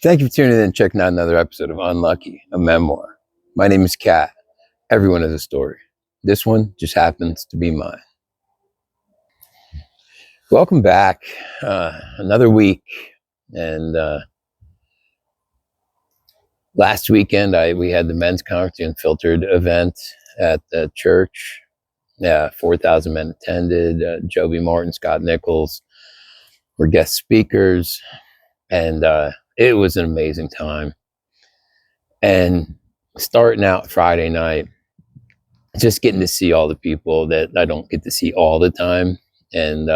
Thank you for tuning in and checking out another episode of Unlucky, a memoir. My name is Kat. Everyone has a story. This one just happens to be mine. Welcome back. Another week. And last weekend, we had the men's conference, the Unfiltered event at the church. 4,000 men attended. Joby Martin, Scott Nichols were guest speakers. And it was an amazing time. And starting out Friday night, just getting to see all the people that I don't get to see all the time. And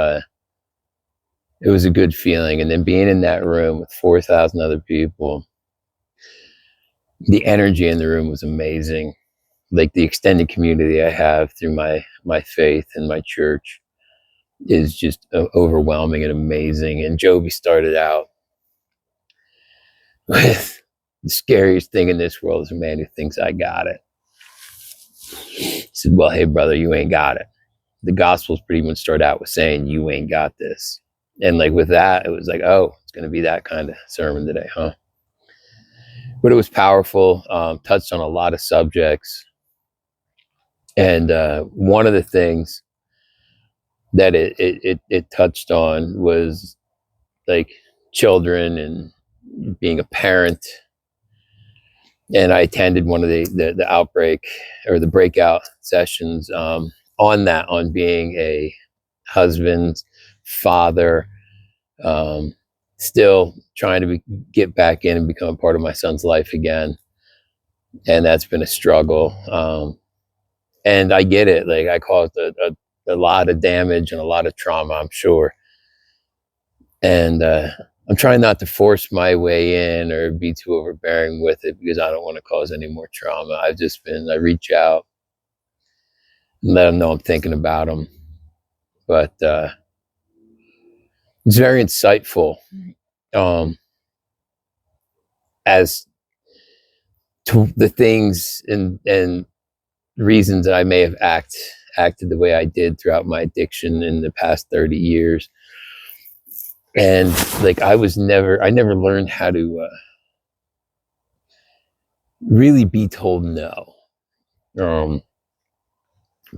it was a good feeling. And then being in that room with 4,000 other people, the energy in the room was amazing. Like the extended community I have through my faith and my church is just overwhelming and amazing. And Joby started out with the scariest thing in this world is a man who thinks I got it. He said, well, hey, brother, you ain't got it. The Gospels pretty much start out with saying, you ain't got this. And like with that, it was like, oh, it's going to be that kind of sermon today, huh? But it was powerful, touched on a lot of subjects. And one of the things that it touched on was like children and being a parent. And I attended one of the outbreak or the breakout sessions on being a husband, father, still trying to get back in and become a part of my son's life again. And that's been a struggle. And I get it. Like I caused a lot of damage and a lot of trauma, I'm sure. And I'm trying not to force my way in or be too overbearing with it because I don't want to cause any more trauma. I reach out and let them know I'm thinking about them. But it's very insightful as to the things and reasons that I may have acted the way I did throughout my addiction in the past 30 years. And like I never learned how to really be told no.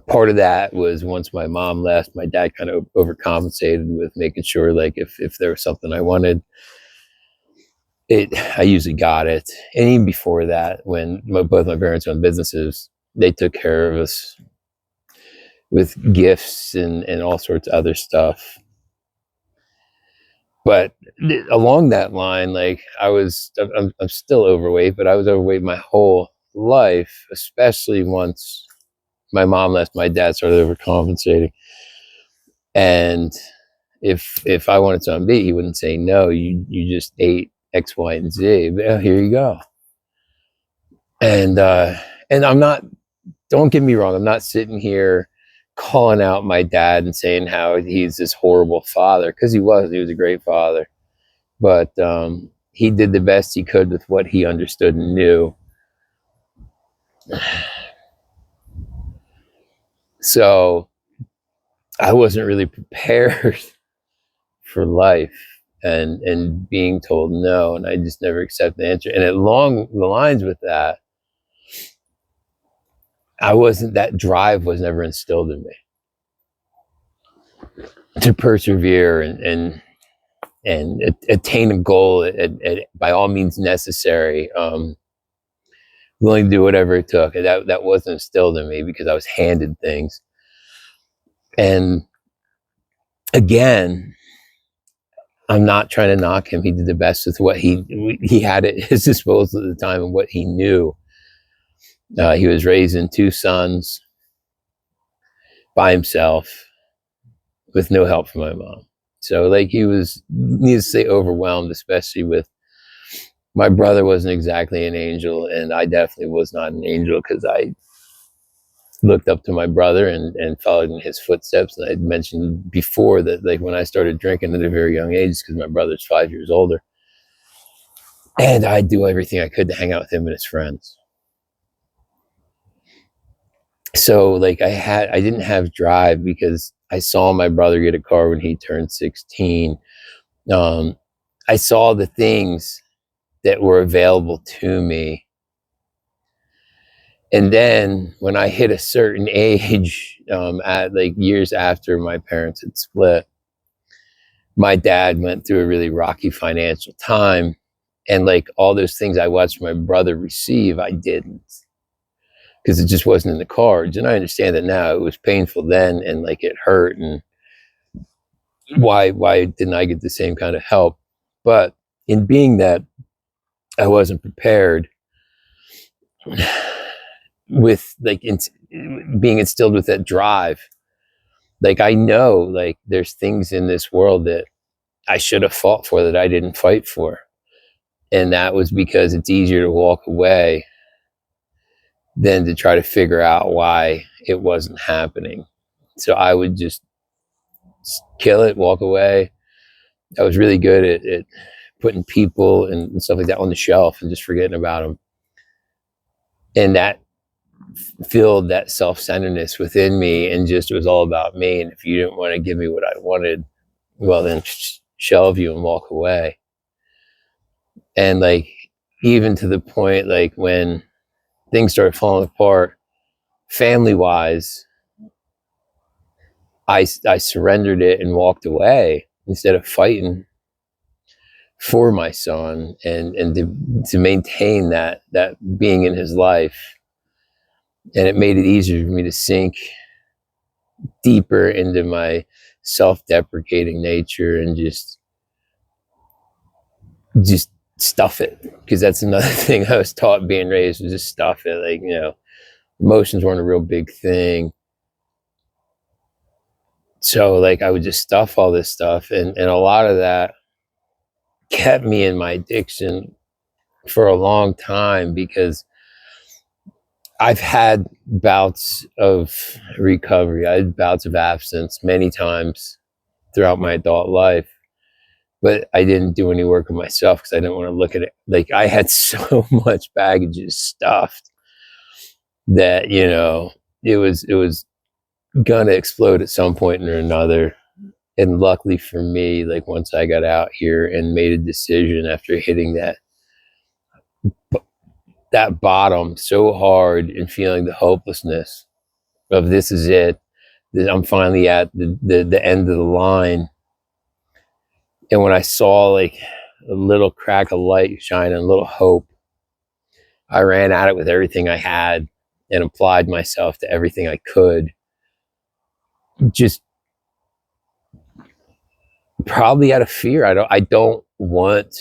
Part of that was once my mom left, my dad kind of overcompensated with making sure like if there was something I wanted, I usually got it. And even before that, when both my parents owned businesses, they took care of us with gifts and all sorts of other stuff. But along that line, like I'm still overweight, but I was overweight my whole life, especially once my mom left, my dad started overcompensating. And if I wanted something to eat, he wouldn't say no. You just ate X, Y, and Z. But, here you go. And I'm not. Don't get me wrong. I'm not sitting here calling out my dad and saying how he's this horrible father, because he was a great father, but he did the best he could with what he understood and knew. So I wasn't really prepared for life and being told no, and I just never accepted the answer. And along the lines with that, that drive was never instilled in me to persevere and attain a goal at by all means necessary, willing to do whatever it took. And that wasn't instilled in me because I was handed things. And again, I'm not trying to knock him. He did the best with what he had at his disposal at the time and what he knew. He was raising 2 sons by himself with no help from my mom. So like he was, needless to say, overwhelmed, especially with my brother wasn't exactly an angel, and I definitely was not an angel because I looked up to my brother and followed in his footsteps. And I'd mentioned before that like when I started drinking at a very young age, because my brother's 5 years older, and I'd do everything I could to hang out with him and his friends. So like I didn't have drive because I saw my brother get a car when he turned 16. I saw the things that were available to me. And then when I hit a certain age, at like years after my parents had split, my dad went through a really rocky financial time. And like all those things I watched my brother receive, I didn't, because it just wasn't in the cards. And I understand that now. It was painful then, and like it hurt. And why didn't I get the same kind of help? But in being that I wasn't prepared, with like being instilled with that drive, like I know like there's things in this world that I should have fought for that I didn't fight for. And that was because it's easier to walk away than to try to figure out why it wasn't happening. So I would just kill it, walk away. I was really good at putting people and stuff like that on the shelf and just forgetting about them. And that filled that self-centeredness within me, and just it was all about me. And if you didn't want to give me what I wanted, well then shelve you and walk away. And like even to the point like when things started falling apart family wise, I surrendered it and walked away instead of fighting for my son and to maintain that being in his life. And it made it easier for me to sink deeper into my self-deprecating nature and just stuff it, because that's another thing I was taught being raised, was just stuff it. Like, you know, emotions weren't a real big thing. So like I would just stuff all this stuff, and a lot of that kept me in my addiction for a long time, because I've had bouts of recovery. I had bouts of abstinence many times throughout my adult life, but I didn't do any work on myself because I didn't want to look at it. Like I had so much baggage stuffed that, you know, it was gonna explode at some point or another. And luckily for me, like once I got out here and made a decision after hitting that bottom so hard and feeling the hopelessness of this is it, that I'm finally at the end of the line. And when I saw like a little crack of light shining, a little hope, I ran at it with everything I had and applied myself to everything I could. Just probably out of fear. I don't want,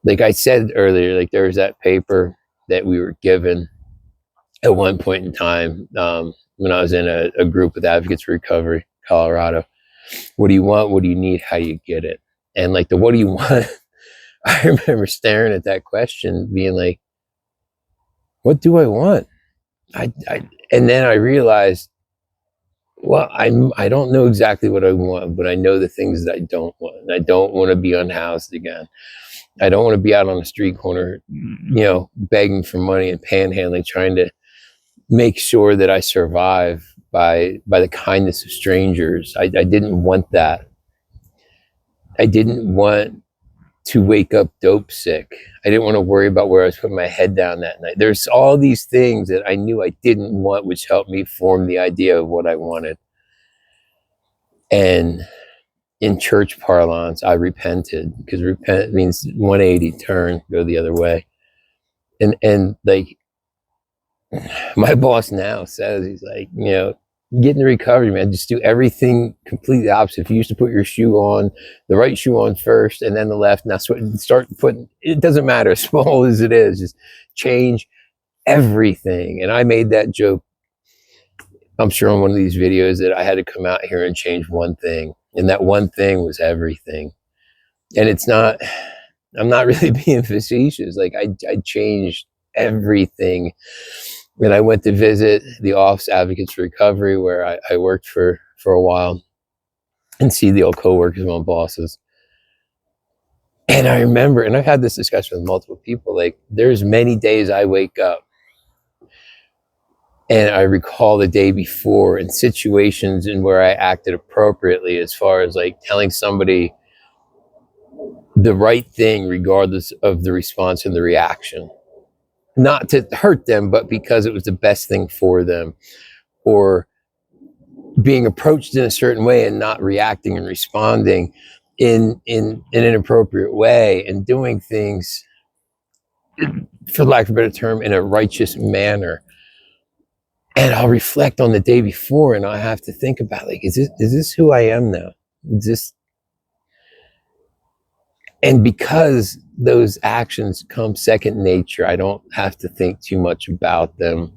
like I said earlier, like there was that paper that we were given at one point in time, when I was in a group with Advocates for Recovery, Colorado. What do you want? What do you need? How do you get it? And like the what do you want? I remember staring at that question being like, what do I want? And then I realized, well, I don't know exactly what I want, but I know the things that I don't want. And I don't want to be unhoused again. I don't want to be out on the street corner, you know, begging for money and panhandling, trying to make sure that I survive by the kindness of strangers. I didn't want that. I didn't want to wake up dope sick. I didn't want to worry about where I was putting my head down that night. There's all these things that I knew I didn't want, which helped me form the idea of what I wanted. And in church parlance, I repented, because repent means 180, turn, go the other way. And like my boss now says, he's like, you know, get in recovery, man. Just do everything completely opposite. If you used to put your shoe on, the right shoe on first, and then the left, now start putting, it doesn't matter, as small as it is, just change everything. And I made that joke, I'm sure on one of these videos, that I had to come out here and change one thing. And that one thing was everything. And it's not, I'm not really being facetious. Like I changed everything. And I went to visit the Office Advocates for Recovery, where I worked for a while, and see the old coworkers, my old bosses. And I remember, and I've had this discussion with multiple people, like there's many days I wake up and I recall the day before and situations in where I acted appropriately, as far as like telling somebody the right thing regardless of the response and the reaction, not to hurt them, but because it was the best thing for them, or being approached in a certain way and not reacting and responding in an inappropriate way, and doing things, for lack of a better term, in a righteous manner. And I'll reflect on the day before, and I have to think about, like, is this who I am now? Is this? And because those actions come second nature, I don't have to think too much about them.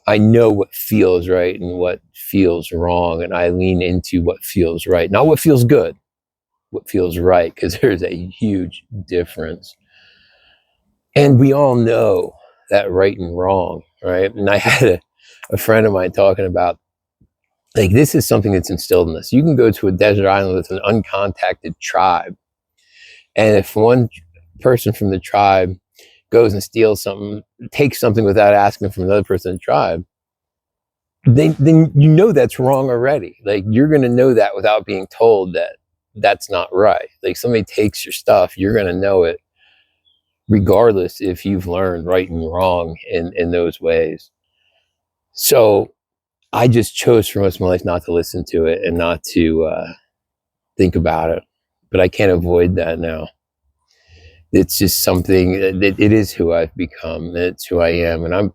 I know what feels right and what feels wrong, and I lean into what feels right, not what feels good, what feels right, because there's a huge difference. And we all know that right and wrong, right? And I had a friend of mine talking about, like, this is something that's instilled in us. You can go to a desert island with an uncontacted tribe, and if one person from the tribe goes and steals something, takes something without asking from another person in the tribe, then you know that's wrong already. Like, you're going to know that without being told that that's not right. Like, somebody takes your stuff, you're going to know it regardless if you've learned right and wrong in those ways. So I just chose for most of my life not to listen to it and not to think about it. But I can't avoid that now. It's just something that it is who I've become. It's who I am. And I'm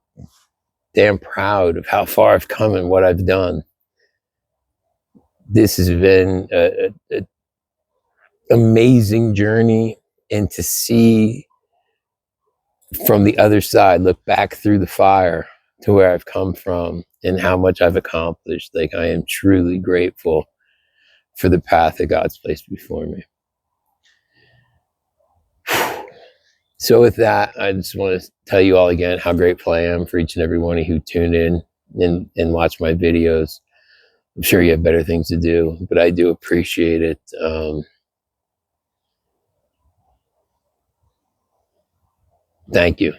damn proud of how far I've come and what I've done. This has been an amazing journey. And to see from the other side, look back through the fire to where I've come from and how much I've accomplished, like, I am truly grateful for the path that God's placed before me. So with that, I just want to tell you all again how grateful I am for each and every one of you who tune in and watch my videos. I'm sure you have better things to do, but I do appreciate it. Thank you.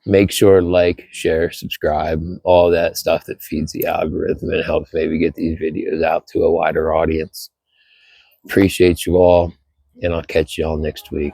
Make sure to like, share, subscribe, all that stuff that feeds the algorithm and helps maybe get these videos out to a wider audience. Appreciate you all, and I'll catch you all next week.